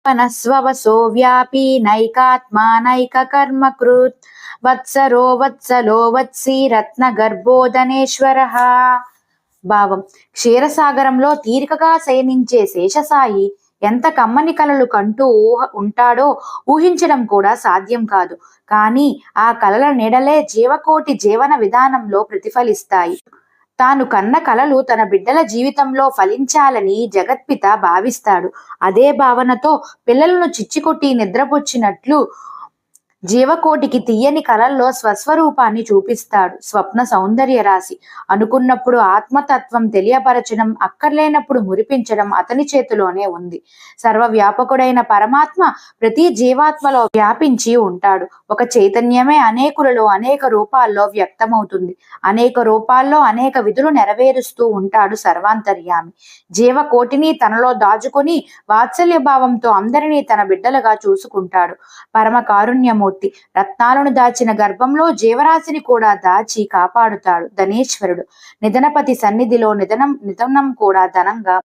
మనస్వవసో వ్యాపీ నైకాత్మా నైక కర్మకృత్ వత్సరో వత్సలో వత్సీ రత్న గర్భోదనేశ్వర. భావం: క్షీరసాగరంలో తీరికగా శయనించే శేషసాయి ఎంత కమ్మని కలలు కంటూ ఉంటాడో ఊహించడం కూడా సాధ్యం కాదు. కానీ ఆ కలల నీడలే జీవకోటి జీవన విధానంలో ప్రతిఫలిస్తాయి. తాను కన్న కలలు తన బిడ్డల జీవితంలో ఫలించాలని జగత్పిత భావిస్తాడు. అదే భావనతో పిల్లలను చిచ్చికొట్టి నిద్రపుచ్చినట్లు జీవకోటికి తీయని కలల్లో స్వస్వరూపాన్ని చూపిస్తాడు. స్వప్న సౌందర్య రాశి. అనుకున్నప్పుడు ఆత్మతత్వం తెలియపరచడం, అక్కర్లేనప్పుడు మురిపించడం అతని చేతిలోనే ఉంది. సర్వవ్యాపకుడైన పరమాత్మ ప్రతి జీవాత్మలో వ్యాపించి ఉంటాడు. ఒక చైతన్యమే అనేకులలో అనేక రూపాల్లో వ్యక్తమవుతుంది. అనేక రూపాల్లో అనేక విధులు నెరవేరుస్తూ ఉంటాడు సర్వాంతర్యామి. జీవకోటిని తనలో దాచుకుని వాత్సల్య భావంతో అందరినీ తన బిడ్డలుగా చూసుకుంటాడు. పరమ కారుణ్యమూర్తి. రత్నాలను దాచిన గర్భంలో జీవరాశిని కూడా దాచి కాపాడుతాడు ధనేశ్వరుడు. నిధనపతి సన్నిధిలో నిధనం కూడా ధనంగా